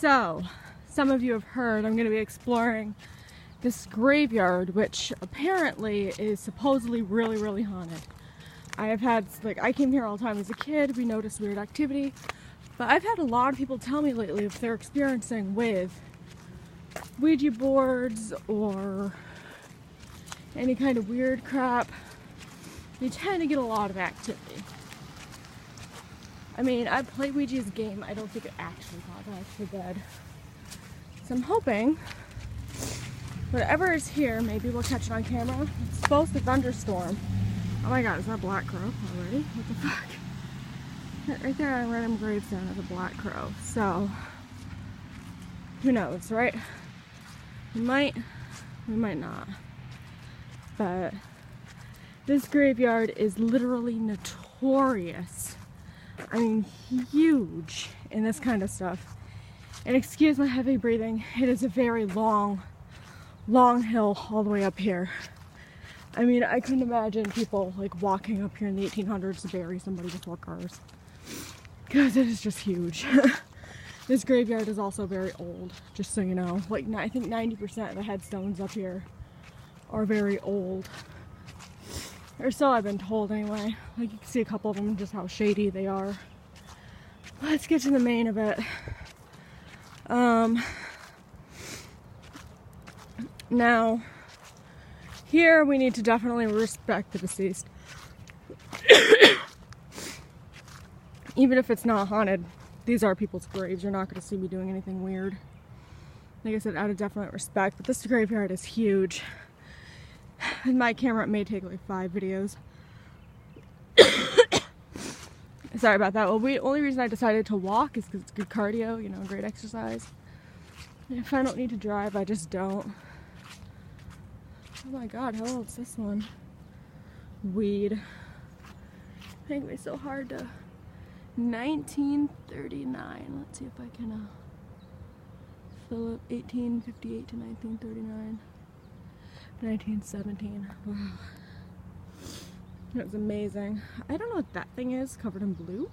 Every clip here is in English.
So, some of you have heard I'm going to be exploring this graveyard, which apparently is supposedly really, really haunted. I have had, I came here all the time as a kid, we noticed weird activity, but I've had a lot of people tell me lately if they're experiencing with Ouija boards or any kind of weird crap, you tend to get a lot of activity. I mean, I played Ouija's game, I don't think it actually got back to bed. So I'm hoping whatever is here, maybe we'll catch it on camera. It's supposed to thunderstorm. Oh my god, is that a black crow already? What the fuck? Right there on random gravestone is a black crow. So, who knows, right? We might not. But this graveyard is literally notorious. I mean, huge in this kind of stuff. And excuse my heavy breathing, it is a very long hill all the way up here. I mean, I couldn't imagine people like walking up here in the 1800s to bury somebody before cars. Because it is just huge. This graveyard is also very old, just so you know. Like, I think 90% of the headstones up here are very old. Or so I've been told anyway. Like, you can see a couple of them, just how shady they are. Let's get to the main of it. Now, here we need to definitely respect the deceased. Even if it's not haunted, these are people's graves. You're not going to see me doing anything weird. Like I said, out of definite respect, but this graveyard is huge. In my camera, it may take like 5 videos. Sorry about that. Well, the only reason I decided to walk is because it's good cardio, you know, great exercise. And if I don't need to drive, I just don't. Oh my god, how old is this one? Weed. Make me so hard to... 1939. Let's see if I can fill up 1858 to 1939. 1917. Wow. That was amazing. I don't know what that thing is covered in blue.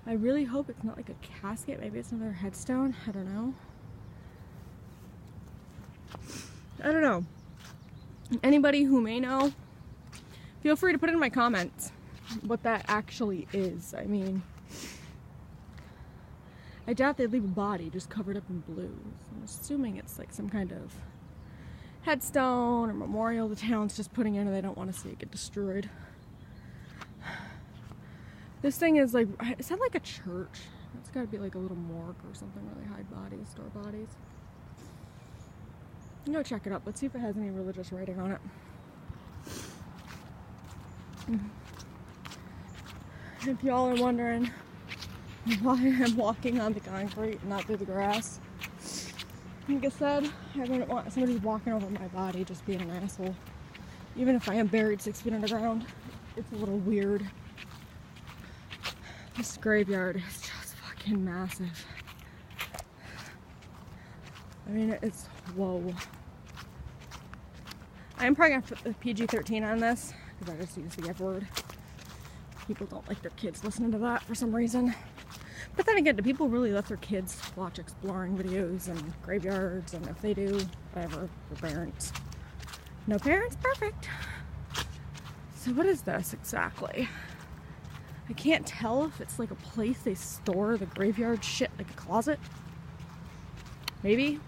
I really hope it's not like a casket. Maybe it's another headstone. I don't know. I don't know. Anybody who may know, feel free to put it in my comments what that actually is. I mean, I doubt they'd leave a body just covered up in blue. So I'm assuming it's like some kind of headstone or memorial the town's just putting in and they don't want to see it get destroyed. This thing is like, is that like a church? It's got to be like a little morgue or something where they hide bodies, store bodies. Go check it up. Let's see if it has any religious writing on it. If y'all are wondering why I'm walking on the concrete and not through the grass, like I said, I wouldn't want somebody walking over my body just being an asshole. Even if I am buried 6 feet underground, it's a little weird. This graveyard is just fucking massive. I mean, it's, whoa. I'm probably gonna put the PG-13 on this, because I just use the F word. People don't like their kids listening to that for some reason. But then again, do people really let their kids watch exploring videos and graveyards? And if they do, whatever, for parents. No parents, perfect. So what is this exactly? I can't tell if it's like a place they store the graveyard shit, like a closet. Maybe.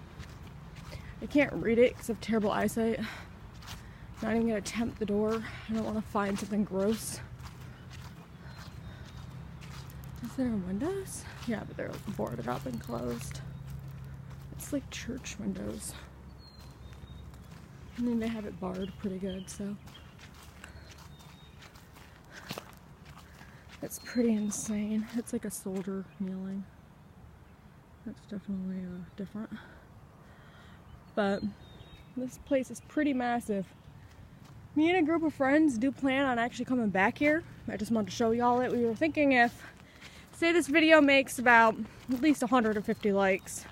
I can't read it because I have terrible eyesight. Not even gonna tempt the door. I don't want to find something gross. Is there windows? Yeah, but they're boarded up and closed. It's like church windows. I mean, they have it barred pretty good, so. It's pretty insane. It's like a soldier kneeling. That's definitely different. But this place is pretty massive. Me and a group of friends do plan on actually coming back here. I just wanted to show y'all it. We were thinking if, say this video makes about at least 150 likes,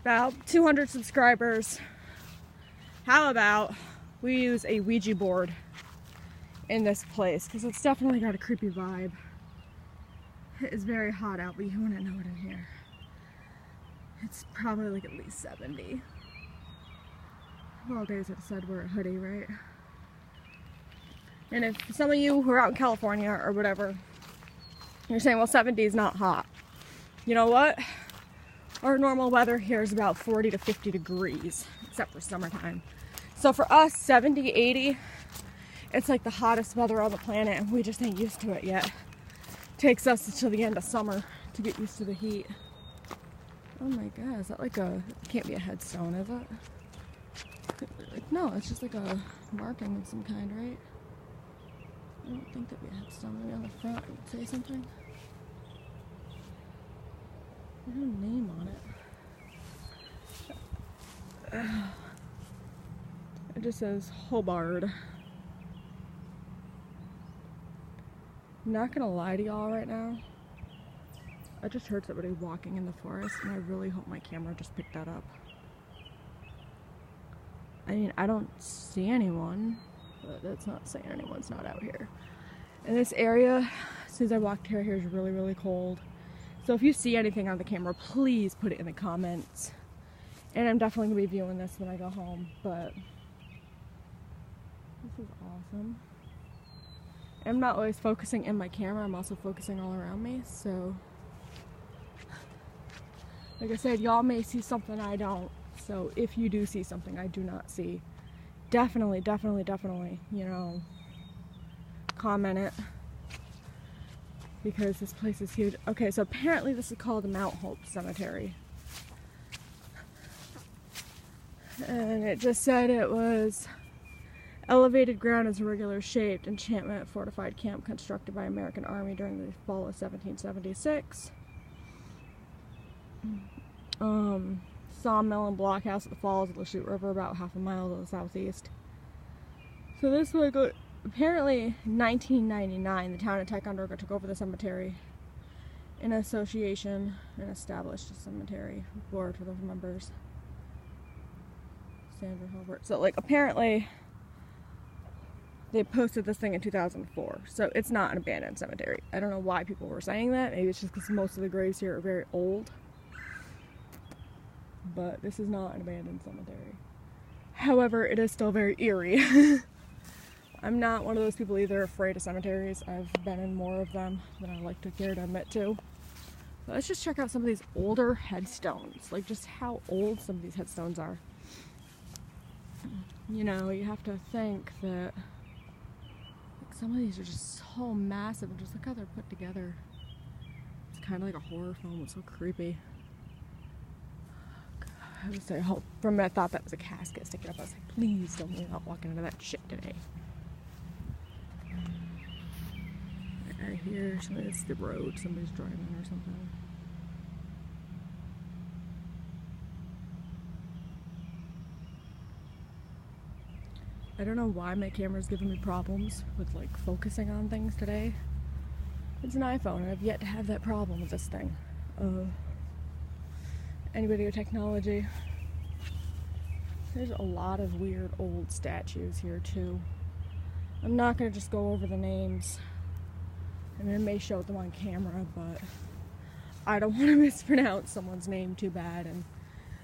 about 200 subscribers, how about we use a Ouija board in this place, because it's definitely got a creepy vibe. It is very hot out, but you wouldn't know it in here. It's probably like at least 70. All days it said wear a hoodie, right? And if some of you who are out in California or whatever, you're saying, well, 70 is not hot. You know what? Our normal weather here is about 40 to 50 degrees, except for summertime. So for us, 70, 80, it's like the hottest weather on the planet, and we just ain't used to it yet. It takes us until the end of summer to get used to the heat. Oh my god, is that like a, it can't be a headstone, is it? No, it's just like a marking of some kind, right? I don't think that'd be a headstone. Maybe on the front it would say something. There's no name on it. It just says Hobart. I'm not gonna lie to y'all right now. I just heard somebody walking in the forest, and I really hope my camera just picked that up. I mean, I don't see anyone, but that's not saying anyone's not out here. In this area, as soon as I walked here, is really, really cold. So if you see anything on the camera, please put it in the comments. And I'm definitely going to be viewing this when I go home, but this is awesome. I'm not always focusing in my camera, I'm also focusing all around me, so like I said, y'all may see something I don't. So if you do see something I do not see, definitely, you know, comment it, because this place is huge. Okay, so apparently this is called Mount Hope Cemetery. And it just said it was elevated ground is irregular shaped encampment fortified camp constructed by American Army during the fall of 1776. Sawmill and blockhouse at the falls of the Lachute River, about half a mile to the southeast. So this was apparently 1999. The town of Ticonderoga took over the cemetery in association and established a cemetery board for those members. Sandra Hilbert. So like apparently they posted this thing in 2004. So it's not an abandoned cemetery. I don't know why people were saying that. Maybe it's just because most of the graves here are very old. But this is not an abandoned cemetery. However, it is still very eerie. I'm not one of those people either afraid of cemeteries. I've been in more of them than I like to care to admit to. But let's just check out some of these older headstones. Like just how old some of these headstones are. You know, you have to think that like, some of these are just so massive, and just look how they're put together. It's kind of like a horror film. It's so creepy. I would say, for a minute I thought that was a casket sticking up. I was like, please don't leave out walking into that shit today. Right here, it's the road. Somebody's driving or something. I don't know why my camera's giving me problems with like focusing on things today. It's an iPhone and I've yet to have that problem with this thing. Anybody with technology. There's a lot of weird old statues here too. I'm not going to just go over the names. I mean, I may show them on camera, but I don't want to mispronounce someone's name too bad and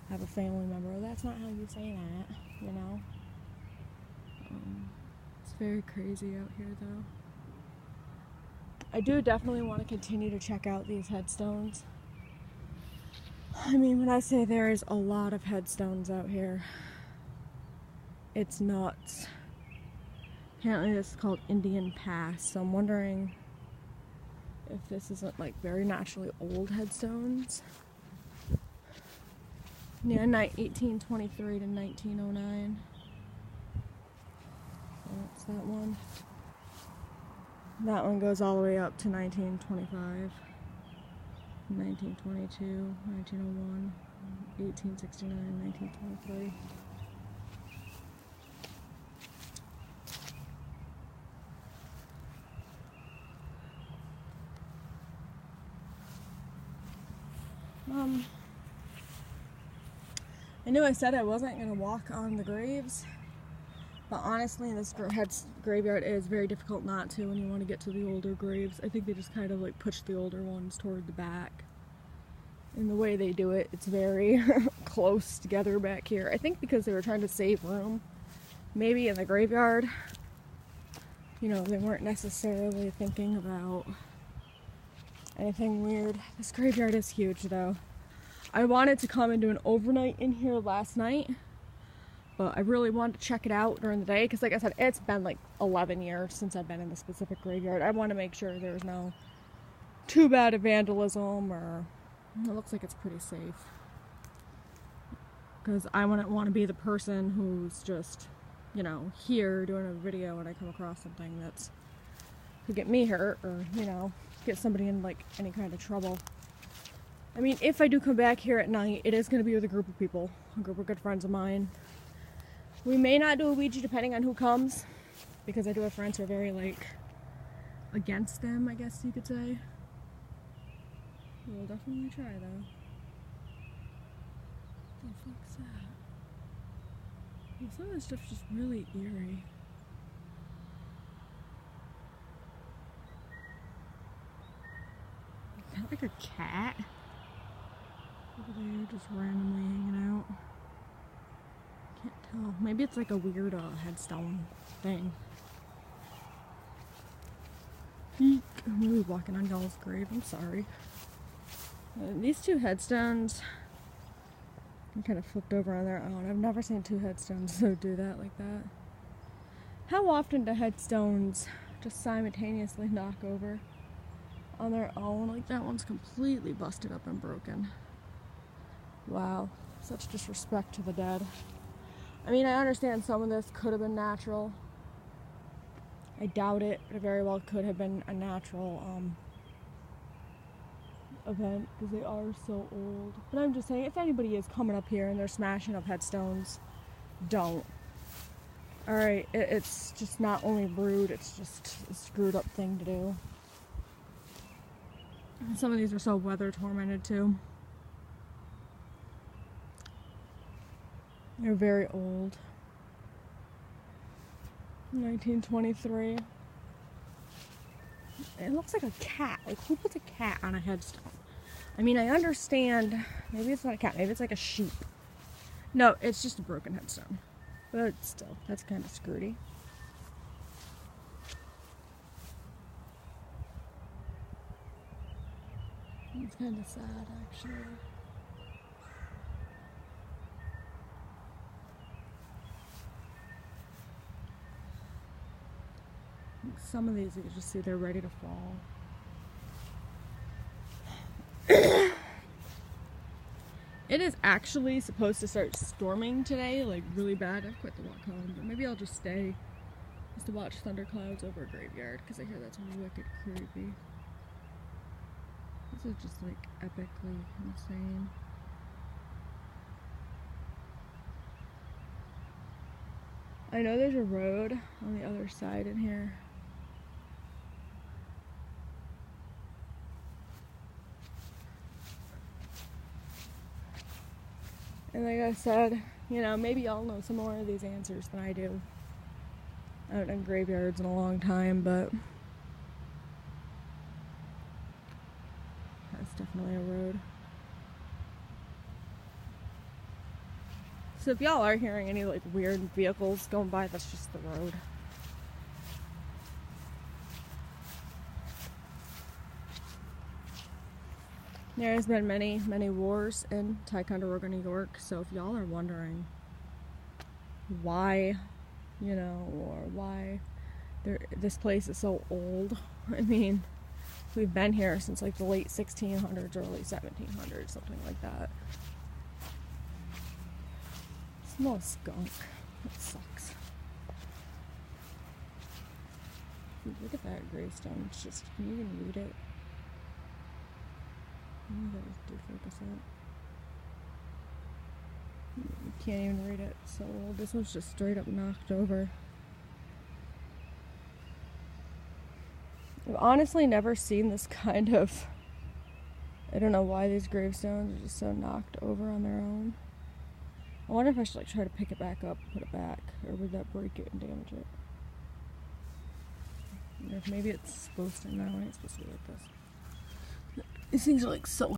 have a family member. Oh, that's not how you say that, you know? It's very crazy out here though. I do definitely want to continue to check out these headstones. I mean, when I say there is a lot of headstones out here, it's nuts. Apparently this is called Indian Pass, so I'm wondering if this isn't like very naturally old headstones. Yeah, 1823 to 1909. So that's that one. That one goes all the way up to 1925. 1922, 1901, 1869, 1923. I knew I said I wasn't going to walk on the graves, but honestly this graveyard is very difficult not to when you want to get to the older graves. I think they just kind of like push the older ones toward the back. And the way they do it, it's very close together back here. I think because they were trying to save room, maybe in the graveyard. You know, they weren't necessarily thinking about anything weird. This graveyard is huge though. I wanted to come and do an overnight in here last night, but I really wanted to check it out during the day because, like I said, it's been like 11 years since I've been in the specific graveyard. I want to make sure there's no too bad of vandalism, or it looks like it's pretty safe. Because I wouldn't want to be the person who's just, you know, here doing a video and I come across something that's could get me hurt, or, you know, get somebody in like any kind of trouble. I mean, if I do come back here at night, it is going to be with a group of people, a group of good friends of mine. We may not do a Ouija depending on who comes, because I do have friends who are very, like, against them, I guess you could say. We'll definitely try, though. What the fuck's that? Well, some of this stuff's just really eerie. Is that like a cat? Over there, just randomly hanging out. Can't tell. Maybe it's like a weird headstone thing. Eek. I'm really walking on y'all's grave. I'm sorry. These two headstones, I'm kind of flipped over on their own. I've never seen two headstones do that like that. How often do headstones just simultaneously knock over on their own? Like that one's completely busted up and broken. Wow, such disrespect to the dead. I mean, I understand some of this could have been natural. I doubt it, but it very well could have been a natural event, because they are so old. But I'm just saying, if anybody is coming up here and they're smashing up headstones, don't. Alright, it's just not only rude, it's just a screwed up thing to do. And some of these are so weather tormented too. They're very old. 1923. It looks like a cat. Like, who puts a cat on a headstone? I mean, I understand. Maybe it's not a cat. Maybe it's like a sheep. No, it's just a broken headstone. But still, that's kind of screwedy. It's kind of sad, actually. Some of these you can just see they're ready to fall. It is actually supposed to start storming today, like really bad. I've quit the walk home, but maybe I'll just stay just to watch thunderclouds over a graveyard, because I hear that's wicked creepy. This is just like epically insane. I know there's a road on the other side in here. And like I said, you know, maybe y'all know some more of these answers than I do. I haven't done graveyards in a long time, but that's definitely a road. So if y'all are hearing any like weird vehicles going by, that's just the road. There's been many, many wars in Ticonderoga, New York, so if y'all are wondering why, you know, or why this place is so old, I mean, we've been here since like the late 1600s, early 1700s, something like that. It smells skunk. That sucks. Look at that gravestone. It's just, can you even read it? Do focus on it. You can't even read it. So this one's just straight up knocked over. I've honestly never seen this kind of. I don't know why these gravestones are just so knocked over on their own. I wonder if I should like try to pick it back up, put it back, or would that break it and damage it? Maybe it's supposed to. No, it ain't supposed to be like this. These things are like so